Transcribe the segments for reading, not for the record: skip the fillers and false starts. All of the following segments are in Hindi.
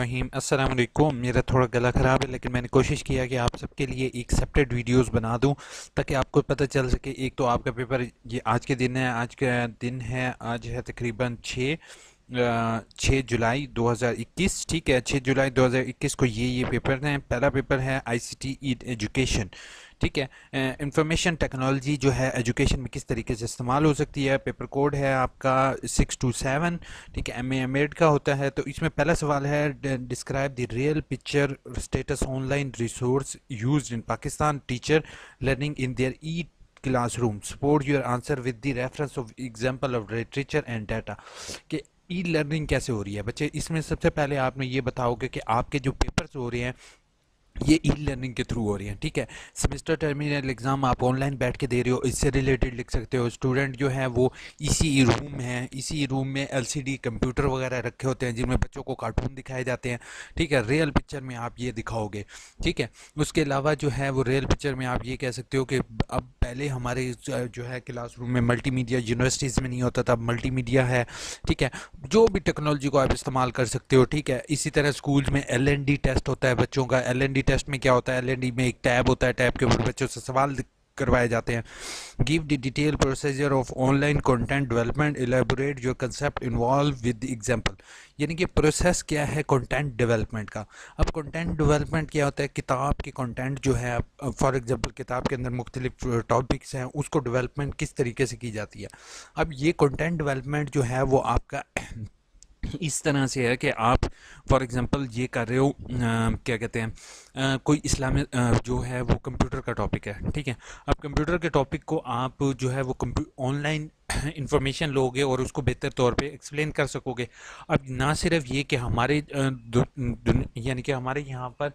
बिस्मिल्लाहिर्रहमानिर्रहीम। अस्सलाम वालेकुम। मेरा थोड़ा गला ख़राब है लेकिन मैंने कोशिश किया कि आप सबके लिए एक सेपरेट वीडियोस बना दूं ताकि आपको पता चल सके। एक तो आपका पेपर ये आज के दिन है, आज का दिन है, आज है तकरीबन 6 जुलाई 2021। ठीक है, 6 जुलाई 2021 को ये पेपर हैं। पहला पेपर है आईसीटी इन एजुकेशन। ठीक है, इंफॉर्मेशन टेक्नोलॉजी जो है एजुकेशन में किस तरीके से इस्तेमाल हो सकती है। पेपर कोड है आपका 627। ठीक है, एम एड का होता है। तो इसमें पहला सवाल है, describe the real picture status online resource used in Pakistan teacher learning in their E classroom. Support your answer with the reference of example of literature and data. कि ई लर्निंग कैसे हो रही है बच्चे, इसमें सबसे पहले आपने ये बताओगे कि आपके जो पेपर्स हो रहे हैं ये ई लर्निंग के थ्रू हो रही है। ठीक है, सेमेस्टर टर्मिनल एग्ज़ाम आप ऑनलाइन बैठ के दे रहे हो, इससे रिलेटेड लिख सकते हो। स्टूडेंट जो है वो इसी रूम है, इसी रूम में एलसीडी कंप्यूटर वगैरह रखे होते हैं जिनमें बच्चों को कार्टून दिखाए जाते हैं। ठीक है, रियल पिक्चर में आप ये दिखाओगे। ठीक है, उसके अलावा जो है वो रियल पिक्चर में आप ये कह सकते हो कि अब पहले हमारे जो है क्लासरूम में मल्टीमीडिया, यूनिवर्सिटीज़ में नहीं होता था, अब मल्टीमीडिया है। ठीक है, जो भी टेक्नोलॉजी को आप इस्तेमाल कर सकते हो। ठीक है, इसी तरह स्कूल में एलएनडी टेस्ट होता है बच्चों का। एलएनडी टेस्ट में क्या होता है, एलएनडी में एक टैब होता है, टैब के ऊपर बच्चों से सवाल करवाए जाते हैं। Give the detail procedure of online content development, elaborate your concept, involve with example. यानी कि प्रोसेस क्या है कंटेंट डेवलपमेंट का। अब कंटेंट डेवलपमेंट क्या होता है, किताब की कंटेंट जो है, फॉर एग्जांपल किताब के अंदर मुख्तलिफ टॉपिक्स हैं, उसको डेवलपमेंट किस तरीके से की जाती है। अब ये कंटेंट डेवलपमेंट जो है वो आपका इस तरह से है कि आप फॉर एग्जांपल ये कर रहे हो, क्या कहते हैं, कोई इस्लामिक जो है वो कंप्यूटर का टॉपिक है। ठीक है, अब कंप्यूटर के टॉपिक को आप जो है वो ऑनलाइन इंफॉर्मेशन लोगे और उसको बेहतर तौर पे एक्सप्लेन कर सकोगे। अब ना सिर्फ ये कि हमारे यानी कि हमारे यहाँ पर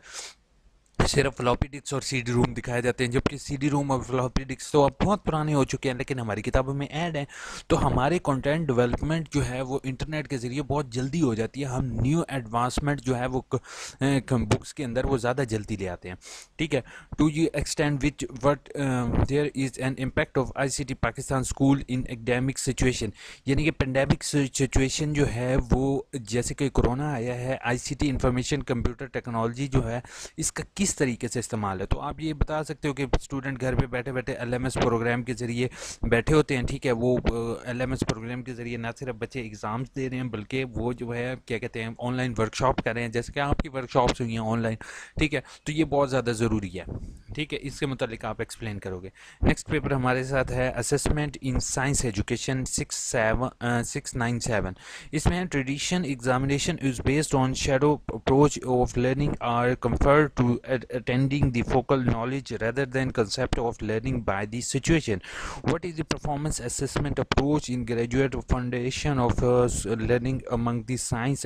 सिर्फ फ्लॉपी डिस्क और सीडी रोम दिखाए जाते हैं, जबकि सीडी रोम और फ्लॉपी डिस्क तो अब बहुत पुराने हो चुके हैं, लेकिन हमारी किताबों में ऐड हैं। तो हमारे कंटेंट डेवलपमेंट जो है वो इंटरनेट के ज़रिए बहुत जल्दी हो जाती है। हम न्यू एडवांसमेंट जो है वो बुक्स के अंदर वो ज़्यादा जल्दी ले आते हैं। ठीक है, to you extend which what there is an impact of ICT Pakistan school in academic situation. यानी कि पेंडेमिक सिचुएशन जो है वो, जैसे कि कोरोना आया है, आईसीटी इंफॉर्मेशन कंप्यूटर टेक्नोलॉजी जो है इसका किस तरीके से इस्तेमाल है। तो आप ये बता सकते हो कि स्टूडेंट घर पे बैठे बैठे एलएमएस प्रोग्राम के ज़रिए बैठे होते हैं। ठीक है, वो एलएमएस प्रोग्राम के ज़रिए ना सिर्फ बच्चे एग्ज़ाम्स दे रहे हैं बल्कि वो जो है क्या कहते हैं ऑनलाइन वर्कशॉप कर रहे हैं, जैसे कि आपकी वर्कशॉप्स हुई हैं ऑनलाइन। ठीक है, तो ये बहुत ज़्यादा ज़रूरी है। ठीक है, इसके मुतालिक आप एक्सप्लेन करोगे। नेक्स्ट पेपर हमारे साथ है असेसमेंट इन साइंस एजुकेशन 697। इसमें tradition examination is based on shadow approach of learning are confined to attending the focal knowledge rather than concept of learning by the situation. What is the performance assessment approach in graduate foundation of learning among the science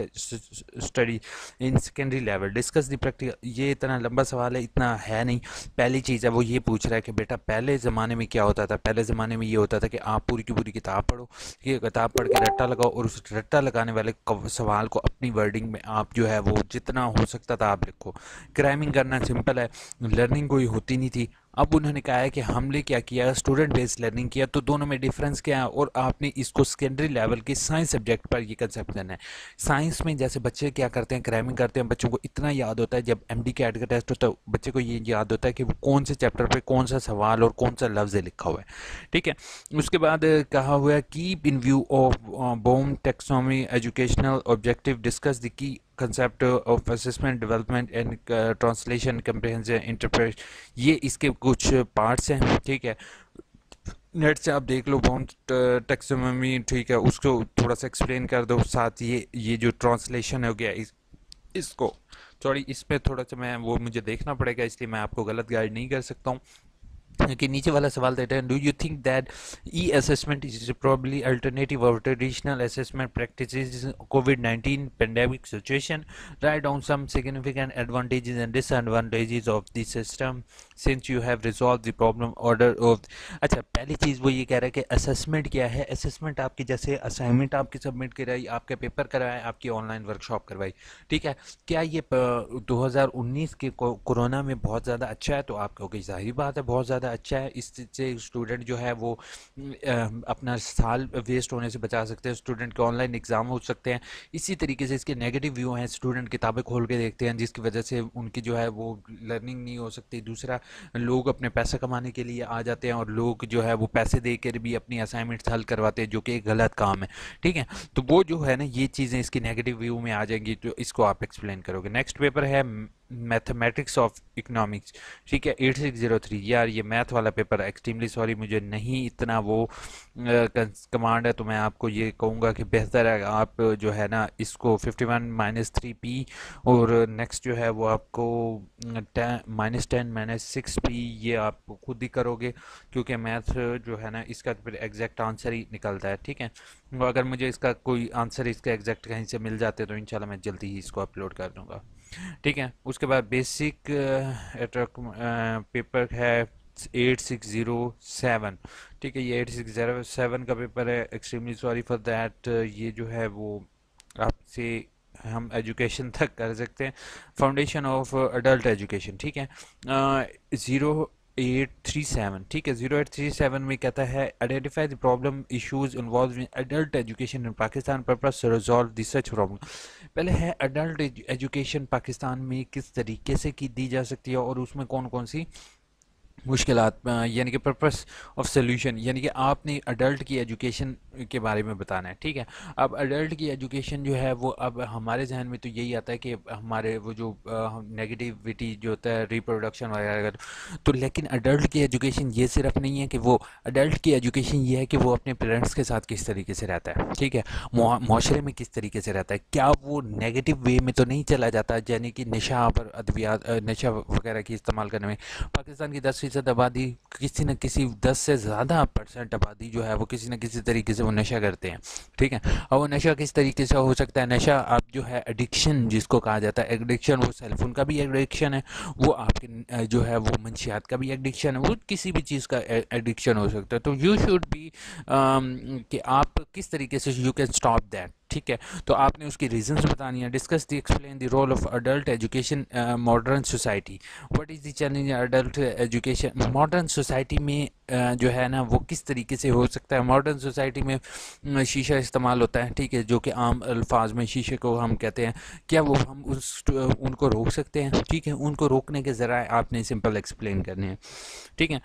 study in secondary level? Discuss the practical। ये इतना लंबा सवाल है, इतना है नहीं। पहली चीज़ है वो ये पूछ रहा है कि बेटा पहले ज़माने में क्या होता था। पहले ज़माने में ये होता था कि आप पूरी की पूरी किताब पढ़ो, ये किताब पढ़ के रट्टा लगाओ और उस रट्टा लगाने वाले सवाल को अपनी वर्डिंग में आप जो है वो जितना हो सकता था आप लिखो। क्रैमिंग करना सिंपल है, लर्निंग कोई होती नहीं थी। अब उन्होंने कहा है कि हमने क्या किया, स्टूडेंट बेस्ड लर्निंग किया। तो दोनों में डिफरेंस क्या है, और आपने इसको सेकेंडरी लेवल के साइंस सब्जेक्ट पर ये कंसेप्ट करना है। साइंस में जैसे बच्चे क्या करते हैं, क्रैमिंग करते हैं, बच्चों को इतना याद होता है, जब एमडी कैट का टेस्ट होता है बच्चे को ये याद होता है कि वो कौन से चैप्टर पे कौन सा सवाल और कौन सा लफ्ज़ लिखा हुआ है। ठीक है, उसके बाद कहा हुआ है keep in view of Bloom taxonomy educational objective, discuss the key concept of assessment development and translation comprehensive interpret. ये इसके कुछ पार्ट्स हैं। ठीक है, नेट से आप देख लो बाउंड टैक्सोनॉमी। ठीक है, उसको थोड़ा सा एक्सप्लेन कर दो। साथ ये जो ट्रांसलेशन हो गया इसको सॉरी, इस पे थोड़ा सा मैं वो मुझे देखना पड़ेगा, इसलिए मैं आपको गलत गाइड नहीं कर सकता हूँ। कि नीचे वाला सवाल देते हैं, do you think that e assessment is probably alternative of traditional assessment practices कोविड-19 pandemic situation, right down some significant advantages and disadvantages of this system since you have resolve the problem order of. अच्छा, पहली चीज़ वो ये कह रहा है कि असेसमेंट क्या है। असेसमेंट आपकी जैसे असाइनमेंट आपकी सबमिट कराई, आपके पेपर कराए, आपकी ऑनलाइन वर्कशॉप करवाई। ठीक है, क्या ये 2019 के कोरोना में बहुत ज़्यादा अच्छा है, तो आप कहोगे जाहिर बात है बहुत ज़्यादा ज़्यादा अच्छा है। इससे स्टूडेंट जो है वो अपना साल वेस्ट होने से बचा सकते हैं, स्टूडेंट के ऑनलाइन एग्ज़ाम हो सकते हैं। इसी तरीके से इसके नेगेटिव व्यू हैं, स्टूडेंट किताबें खोल के देखते हैं जिसकी वजह से उनकी जो है वो लर्निंग नहीं हो सकती। दूसरा, लोग अपने पैसा कमाने के लिए आ जाते हैं और लोग जो है वो पैसे दे कर भी अपनी असाइनमेंट्स हल करवाते हैं, जो कि एक गलत काम है। ठीक है, तो वो जो है ना, ये चीज़ें इसकी नेगेटिव व्यू में आ जाएंगी, तो इसको आप एक्सप्लेन करोगे। नेक्स्ट पेपर है मैथमेटिक्स ऑफ इकोनॉमिक्स। ठीक है, 8603। यार ये मैथ वाला पेपर, एक्सट्रीमली सॉरी, मुझे नहीं इतना वो कमांड है, तो मैं आपको ये कहूँगा कि बेहतर है आप जो है ना इसको 51-3p, और नेक्स्ट जो है वो आपको -10 -6p, ये आप खुद ही करोगे, क्योंकि मैथ जो है ना इसका फिर एग्जैक्ट आंसर ही निकलता है। ठीक है, तो अगर मुझे इसका कोई आंसर इसका एग्जैक्ट कहीं से मिल जाते तो इंशाल्लाह मैं जल्दी ही इसको अपलोड कर दूंगा। ठीक है, उसके बाद बेसिक पेपर है 8607। ठीक है, ये 8607 का पेपर है। एक्सट्रीमली सॉरी फॉर दैट, ये जो है वो आपसे हम एजुकेशन तक कर सकते हैं, फाउंडेशन ऑफ अडल्ट एजुकेशन। ठीक है, 0837। ठीक है, 0837 में कहता है identify the problem issues involve in adult education in Pakistan, purpose to resolve this such problem. पहले है अडल्ट एजुकेशन पाकिस्तान में किस तरीके से की दी जा सकती है और उसमें कौन कौन सी मुश्किलात, यानी कि पर्पस ऑफ सोल्यूशन, यानी कि आपने अडल्ट की एजुकेशन के बारे में बताना है। ठीक है, अब अडल्ट की एजुकेशन जो है वो अब हमारे जहन में तो यही आता है कि हमारे वो जो नेगेटिविटी जो होता है रिप्रोडक्शन वगैरह, तो लेकिन अडल्ट की एजुकेशन ये सिर्फ नहीं है कि वो अडल्ट की एजुकेशन ये है कि वो अपने पेरेंट्स के साथ किस तरीके से रहता है। ठीक है, माशरे में किस तरीके से रहता है, क्या वो नेगेटिव वे में तो नहीं चला जाता, यानी कि नशा पर अद्वियात नशा वगैरह की इस्तेमाल करने में। पाकिस्तान की 10% आबादी, किसी न किसी 10 से ज़्यादा % आबादी जो है वो किसी न किसी तरीके से वो नशा करते हैं। ठीक है, और वो नशा किस तरीके से हो सकता है, नशा आप जो है एडिक्शन जिसको कहा जाता है, एडिक्शन वो सेलफोन का भी एडिक्शन है, वो आपके जो है वो मंशियात का भी एडिक्शन है, वो किसी भी चीज़ का एडिक्शन हो सकता है। तो यू शुड बी कि आप किस तरीके से यू कैन स्टॉप दैट। ठीक है, तो आपने उसकी रीजंस बतानी है। Discuss the explain the role of adult education modern society, what is the challenge adult education modern society में, जो है ना वो किस तरीके से हो सकता है। मॉडर्न सोसाइटी में शीशा इस्तेमाल होता है, ठीक है, जो कि आम अल्फाज में शीशे को हम कहते हैं, क्या वो हम उनको रोक सकते हैं। ठीक है, उनको रोकने के ज़रा आपने सिंपल एक्सप्लेन करने हैं। ठीक है,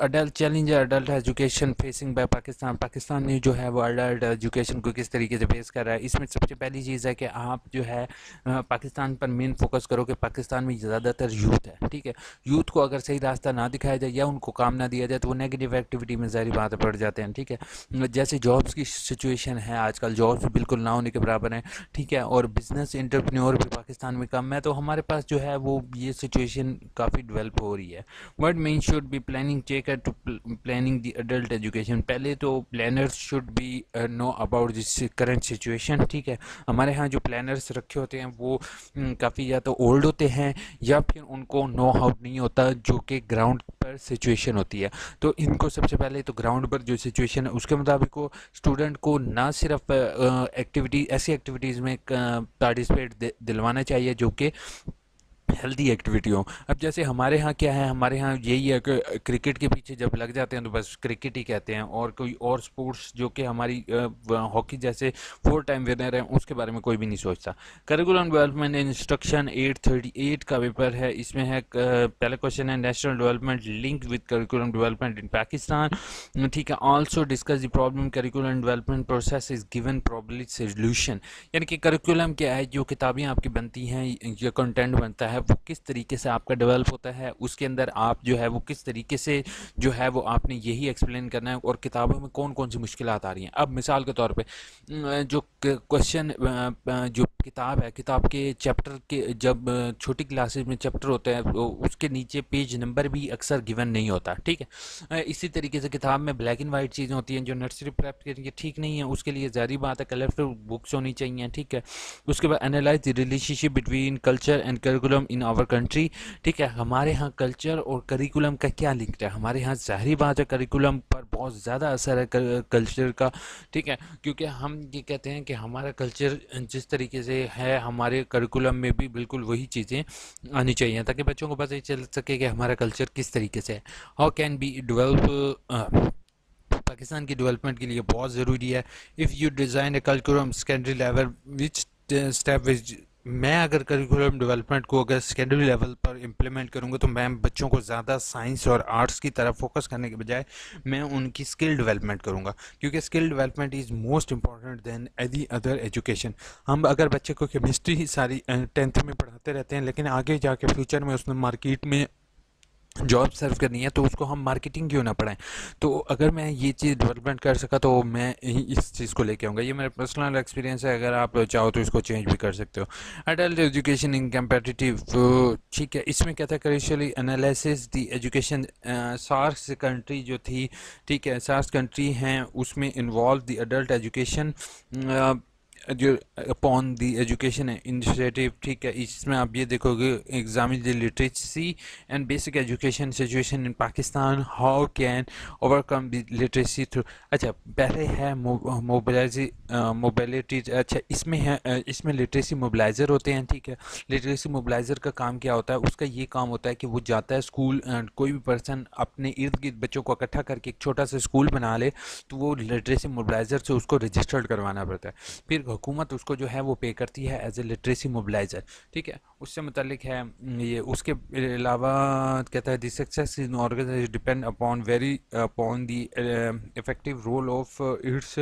adult challenge adult education facing by Pakistan, Pakistan ने जो है वो अडल्ट एजुकेशन को किस तरीके से फेस कर रहा है। इसमें सबसे पहली चीज़ है कि आप जो है पाकिस्तान पर मेन फोकस करो कि पाकिस्तान में ज़्यादातर यूथ है। ठीक है, यूथ को अगर सही रास्ता ना दिखाया जाए या उनको काम ना दिया जाए तो वो नेगेटिव एक्टिविटी में ज़ाहिर बात पड़ जाते हैं। ठीक है, जैसे जॉब्स की सिचुएशन है आजकल, जॉब्स भी बिल्कुल ना होने के बराबर हैं। ठीक है, और बिजनेस एंटरप्रेन्योर भी पाकिस्तान में कम है, तो हमारे पास जो है वो ये सिचुएशन काफ़ी डेवलप हो रही है। What mean should be planning checker to planning the adult education, पहले तो planners should be know about this current situation. ठीक है, हमारे यहाँ जो प्लानर्स रखे होते हैं वो काफ़ी या तो ओल्ड होते हैं या फिर उनको नो हाउ नहीं होता, जो कि ग्राउंड पर सिचुएशन होती है। तो इनको सबसे पहले तो ग्राउंड पर जो सिचुएशन है उसके मुताबिक को स्टूडेंट को ना सिर्फ एक्टिविटी ऐसी एक्टिविटीज़ में पार्टिसिपेट दिलवाना चाहिए जो कि हेल्दी एक्टिविटी हो। अब जैसे हमारे यहाँ क्या है, हमारे यहाँ यही है कि क्रिकेट के पीछे जब लग जाते हैं तो बस क्रिकेट ही कहते हैं, और कोई और स्पोर्ट्स जो कि हमारी हॉकी जैसे 4 टाइम विनर है उसके बारे में कोई भी नहीं सोचता। करिकुलम डेवलपमेंट इंस्ट्रक्शन 838 का पेपर है। इसमें है पहला क्वेश्चन है national development link with curriculum development in Pakistan. ठीक है, also discuss the problem curriculum development process is given probably solution, यानी कि करिकुलम क्या है, जो किताबें आपकी बनती हैं या कंटेंट बनता है वो किस तरीके से आपका डेवलप होता है, उसके अंदर आप जो है वो किस तरीके से जो है वो आपने यही एक्सप्लेन करना है, और किताबों में कौन कौन सी मुश्किलात आ रही हैं। अब मिसाल के तौर पे जो क्वेश्चन जो किताब है, किताब के चैप्टर के जब छोटी क्लासेस में चैप्टर होते हैं तो उसके नीचे पेज नंबर भी अक्सर गिवन नहीं होता। ठीक है, इसी तरीके से किताब में ब्लैक एंड वाइट चीज़ें होती हैं जो नर्सरी प्रेप के लिए ठीक नहीं है, उसके लिए जारी बात है कलरफुल बुक्स होनी चाहिए। ठीक है, उसके बाद analyse the relationship between culture and curriculum in our country. ठीक है, हमारे यहाँ कल्चर और करिकुलम का क्या लिंक है। हमारे यहाँ ज़ाहिर बात है करिकुलम पर बहुत ज़्यादा असर है कल्चर का, ठीक है, क्योंकि हम ये कहते हैं कि हमारा कल्चर जिस तरीके से है हमारे करिकुलम में भी बिल्कुल वही चीज़ें आनी चाहिए ताकि बच्चों को पता चल सके कि हमारा कल्चर किस तरीके से है। How can be develop Pakistan की डेवलपमेंट के लिए बहुत ज़रूरी है। If you design A curriculum secondary level which step which, मैं अगर करिकुलम डेवलपमेंट को अगर सेकेंडरी लेवल पर इम्प्लीमेंट करूँगा तो मैं बच्चों को ज़्यादा साइंस और आर्ट्स की तरफ फोकस करने के बजाय मैं उनकी स्किल डेवलपमेंट करूँगा, क्योंकि skill development is most important than any other education. हम अगर बच्चे को केमिस्ट्री ही सारी 10th में पढ़ाते रहते हैं लेकिन आगे जाके फ्यूचर में उसने मार्केट में जॉब सर्व करनी है तो उसको हम मार्केटिंग क्यों ना पढ़ाएं। तो अगर मैं ये चीज़ डेवलपमेंट कर सका तो मैं इस चीज़ को लेके आऊँगा। ये मेरा पर्सनल एक्सपीरियंस है, अगर आप चाहो तो इसको चेंज भी कर सकते हो। अडल्ट एजुकेशन इन कंपेटिटिव, ठीक है, इसमें क्या था, करेक्चुअली एनालिसिस दी एजुकेशन, सार्स कंट्री जो थी, ठीक है, सार्स कंट्री हैं उसमें इन्वॉल्व द अडल्ट एजुकेशन जो अपॉन दी एजुकेशन इनिशिएटिव, ठीक है, इसमें आप ये देखोगे examine the literacy and basic education situation in Pakistan, how can overcome the literacy through. अच्छा, पहले है मोबिलिटी, अच्छा इसमें है इसमें लिटरेसी मोबिलाइज़र होते हैं, ठीक है। लिटरेसी मोबिलाइज़र का काम क्या होता है, उसका ये काम होता है कि वो जाता है स्कूल, कोई भी पर्सन अपने इर्द गिर्द बच्चों को इकट्ठा करके एक छोटा सा स्कूल बना ले तो वो लिटरेसी मोबिलाइज़र से उसको रजिस्टर्ड करवाना पड़ता है, फिर हुकूमत उसको जो है वो पे करती है एज ए लिटरेसी मोबिलाइज़र, ठीक है, उससे मुतल्लिक है ये। उसके अलावा कहता है the success in organisation depend upon very upon the effective role of its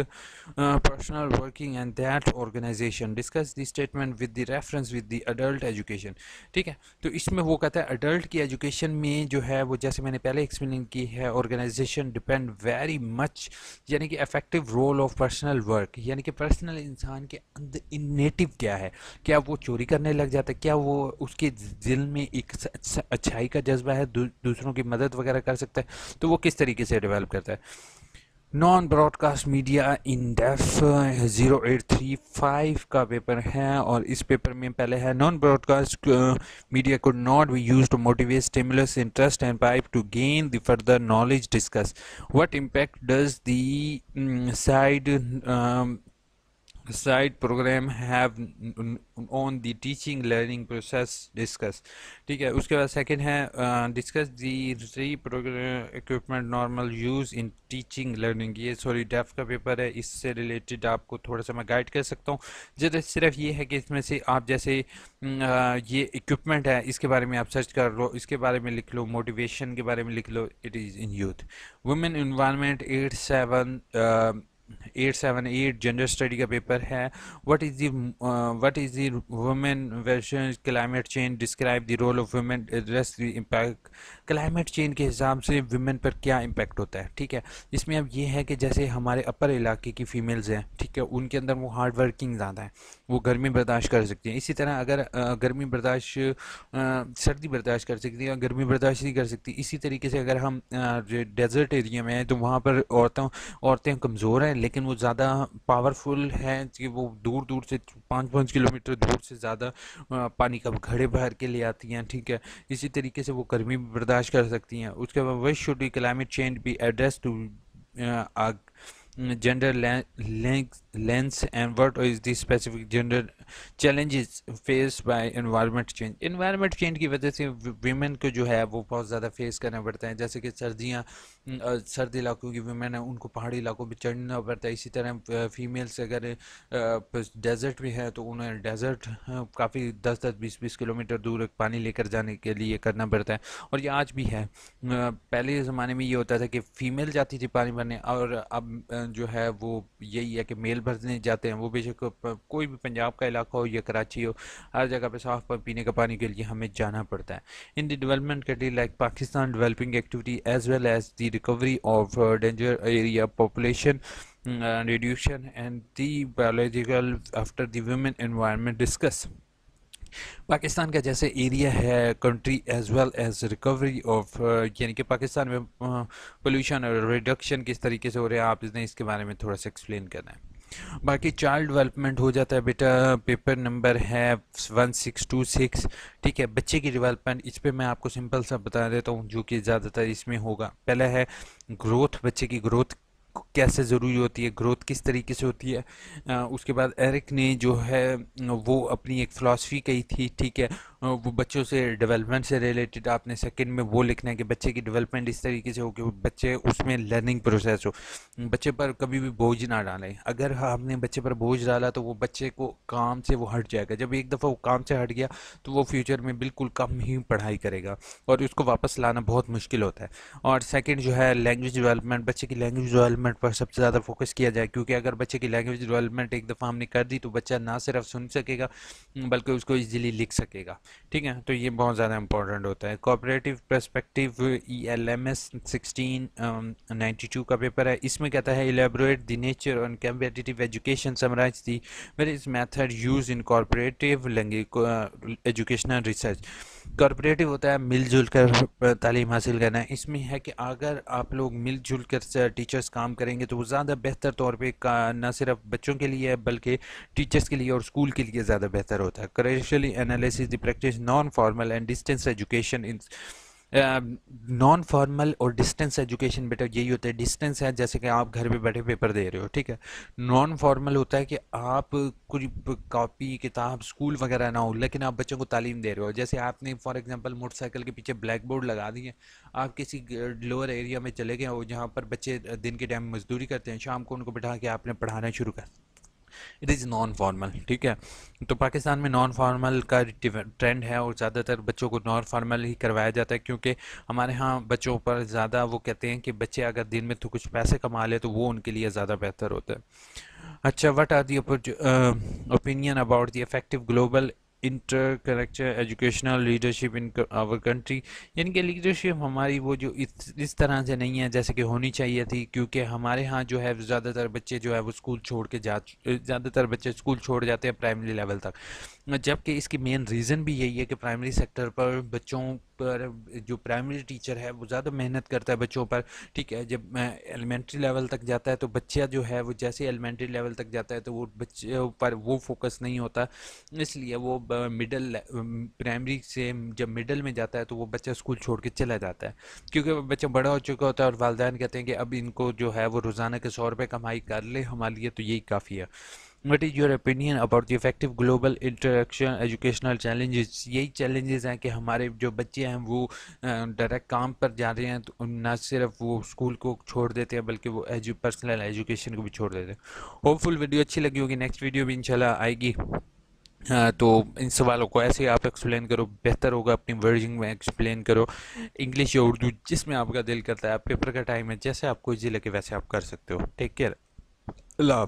personal working and that organisation, discuss the statement with the reference with the adult education, ठीक है। तो इसमें वो कहता है अडल्ट की एजुकेशन में जो है वो, जैसे मैंने पहले एक्सप्लेन की है, ऑर्गेनाइजेशन डिपेंड वेरी मच, यानी कि effective role of personal work, यानी कि पर्सनल इंसान के अंदर इनेटिव क्या है, क्या वो चोरी करने लग जाता है, क्या वो उसके दिल में एक अच्छाई का जज्बा है, दूसरों की मदद वगैरह कर सकता है, तो वो किस तरीके से डेवलप करता है। नॉन ब्रॉडकास्ट मीडिया इन डेफ 0835 का पेपर है और इस पेपर में पहले है non broadcast media could not be used to motivate stimulus interest and pipe to gain the further knowledge, discuss what impact does the side program have on the teaching learning process, discuss, ठीक है। उसके बाद सेकंड है discuss the re programme equipment normal use in teaching learning, ये सॉरी डेफ का पेपर है, इससे रिलेटेड आपको थोड़ा सा मैं गाइड कर सकता हूँ। जैसे सिर्फ ये है कि इसमें से आप जैसे ये इक्विपमेंट है इसके बारे में आप सर्च कर लो, इसके बारे में लिख लो, मोटिवेशन के बारे में लिख लो, it is in youth. Women environment 878 gender study का पेपर है। What is the women versus climate change, describe the role of women, address the impact, climate change के हिसाब से वुमेन पर क्या इम्पैक्ट होता है, ठीक है। इसमें अब ये है कि जैसे हमारे अपर इलाके की फीमेल्स हैं, ठीक है, उनके अंदर वो हार्ड वर्किंग ज़्यादा है, वो गर्मी बर्दाश्त कर सकती हैं। इसी तरह अगर गर्मी बर्दाश्त सर्दी बर्दाश्त कर सकती है, गर्मी बर्दाश्त नहीं कर सकती। इसी तरीके से अगर हम डेजर्ट एरिया में हैं तो वहाँ पर औरतें कमज़ोर हैं लेकिन वो ज़्यादा पावरफुल हैं कि वो दूर दूर से 5-5 किलोमीटर दूर से ज़्यादा पानी का घड़े भर के ले आती हैं, ठीक है। इसी तरीके से वो गर्मी भी बर्दाश्त कर सकती हैं। उसके बाद why should be climate change be address to gender lens and what is the specific gender challenges faced by environment change की वजह से women को जो है वो बहुत ज़्यादा फेस करना पड़ता है। जैसे कि सर्द इलाकों की women है उनको पहाड़ी इलाकों में चढ़ना पड़ता है। इसी तरह फीमेल्स अगर डेजर्ट में है तो उन्हें डेजर्ट काफ़ी 10-20 किलोमीटर दूर पानी लेकर जाने के लिए करना पड़ता है। और ये आज भी है। पहले ज़माने में ये होता था कि फ़ीमेल जाती थी पानी भरने और अब जो है वो यही है कि मेल भरने जाते हैं। वो बेशक कोई भी पंजाब का इलाका हो या कराची हो, हर जगह पे साफ पीने का पानी के लिए हमें जाना पड़ता है। In the development country like Pakistan, developing activity as well as the recovery of danger area population reduction and the biological after the women environment discuss। Pakistan का जैसे एरिया है country as well as recovery of, यानी कि पाकिस्तान में पोल्यूशन और रिडक्शन किस तरीके से हो रहा है, आप इसने इसके बारे में थोड़ा सा एक्सप्लेन करना है। बाकी चाइल्ड डेवलपमेंट हो जाता है बेटा, पेपर नंबर है 1626। ठीक है, बच्चे की डेवलपमेंट, इस पे मैं आपको सिंपल सा बता देता हूँ जो कि ज़्यादातर इसमें होगा। पहला है ग्रोथ, बच्चे की ग्रोथ कैसे ज़रूरी होती है, ग्रोथ किस तरीके से होती है। उसके बाद एरिक ने जो है वो अपनी एक फ़िलासफ़ी कही थी। ठीक है, वो बच्चों से डेवलपमेंट से रिलेटेड आपने सेकंड में वो लिखना है कि बच्चे की डेवलपमेंट इस तरीके से हो कि बच्चे उसमें लर्निंग प्रोसेस हो, बच्चे पर कभी भी बोझ ना डालें। अगर आपने बच्चे पर बोझ डाला तो वो बच्चे को काम से वो हट जाएगा। जब एक दफ़ा वो काम से हट गया तो वो फ्यूचर में बिल्कुल कम ही पढ़ाई करेगा और उसको वापस लाना बहुत मुश्किल होता है। और सेकंड जो है लैंग्वेज डेवलपमेंट, बच्चे की लैंग्वेज डेवलपमेंट पर सबसे ज़्यादा फोकस किया जाए, क्योंकि अगर बच्चे की लैंग्वेज डेवलपमेंट एक दफ़ा हमने कर दी तो बच्चा ना सिर्फ सुन सकेगा बल्कि उसको इजीली लिख सकेगा। ठीक है, तो ये बहुत ज़्यादा इंपॉर्टेंट होता है। कोऑपरेटिव पर्सपेक्टिव ELMS 1692 का पेपर है। इसमें कहता है elaborate the nature and competitive education, summarise the various method use in corporative language educational research. Corporative होता है मिलजुल कर तालीम हासिल करना है। इसमें है कि अगर आप लोग मिलजुल कर टीचर्स काम करेंगे तो वो ज़्यादा बेहतर तौर पे का न सिर्फ बच्चों के लिए बल्कि टीचर्स के लिए और स्कूल के लिए ज़्यादा बेहतर होता है। Correctly analysis the practice non formal and distance education in, non formal और डिस्टेंस एजुकेशन बेटा यही होता है। डिस्टेंस है जैसे कि आप घर पे बैठे पेपर दे रहे हो, ठीक है। नॉन फॉर्मल होता है कि आप कुछ कॉपी किताब स्कूल वगैरह ना हो लेकिन आप बच्चों को तालीम दे रहे हो। जैसे आपने फॉर एग्जांपल मोटरसाइकिल के पीछे ब्लैक बोर्ड लगा दिए, आप किसी लोअर एरिया में चले गए हो जहाँ पर बच्चे दिन के टाइम मजदूरी करते हैं, शाम को उनको बिठा के आपने पढ़ाना शुरू कर, इट इज़ नॉन फॉर्मल। ठीक है, तो पाकिस्तान में नॉन फॉर्मल का ट्रेंड है और ज़्यादातर बच्चों को नॉन फॉर्मल ही करवाया जाता है, क्योंकि हमारे यहाँ बच्चों पर ज़्यादा वो कहते हैं कि बच्चे अगर दिन में तो कुछ पैसे कमा ले तो वो उनके लिए ज़्यादा बेहतर होता है। अच्छा, what are the opinion about the effective global inter character educational leadership in our country. यानी कि लीडरशिप हमारी वो जो इस तरह से नहीं है जैसे कि होनी चाहिए थी, क्योंकि हमारे यहाँ जो है ज़्यादातर बच्चे जो है वो स्कूल छोड़ के ज़्यादातर बच्चे स्कूल छोड़ जाते हैं प्राइमरी लेवल तक। जबकि इसकी मेन रीज़न भी यही है कि प्राइमरी सेक्टर पर बच्चों पर जो प्राइमरी टीचर है वो ज़्यादा मेहनत करता है बच्चों पर। ठीक है, जब एलिमेंट्री लेवल तक जाता है तो बच्चा जो है वो जैसे एलिमेंट्री लेवल तक जाता है तो वो बच्चे पर वो फोकस नहीं होता, इसलिए वो मिडल प्राइमरी से जब मिडल में जाता है तो वो बच्चा स्कूल छोड़ के चला जाता है, क्योंकि वो बच्चा बड़ा हो चुका होता है और वालिदैन कहते हैं कि अब इनको जो है वो रोज़ाना के 100 रुपये कमाई कर ले हमारे लिए तो यही काफ़ी है। What is your opinion about the effective global interaction educational challenges. यही चैलेंजेस हैं कि हमारे जो बच्चे हैं वो डायरेक्ट काम पर जा रहे हैं तो ना सिर्फ वो स्कूल को छोड़ देते हैं बल्कि वो पर्सनल एजुकेशन को भी छोड़ देते हैं। होपफुल वीडियो अच्छी लगी होगी, नेक्स्ट वीडियो भी इंशाल्लाह आएगी। हाँ, तो इन सवालों को ऐसे आप एक्सप्लेन करो, बेहतर होगा अपनी वर्डिंग में एक्सप्लेन करो, इंग्लिश या उर्दू जिसमें आपका दिल करता है। आप पेपर का टाइम है, जैसे आपको इजी लगे वैसे आप कर सकते हो। टेक केयर, अल्लाह।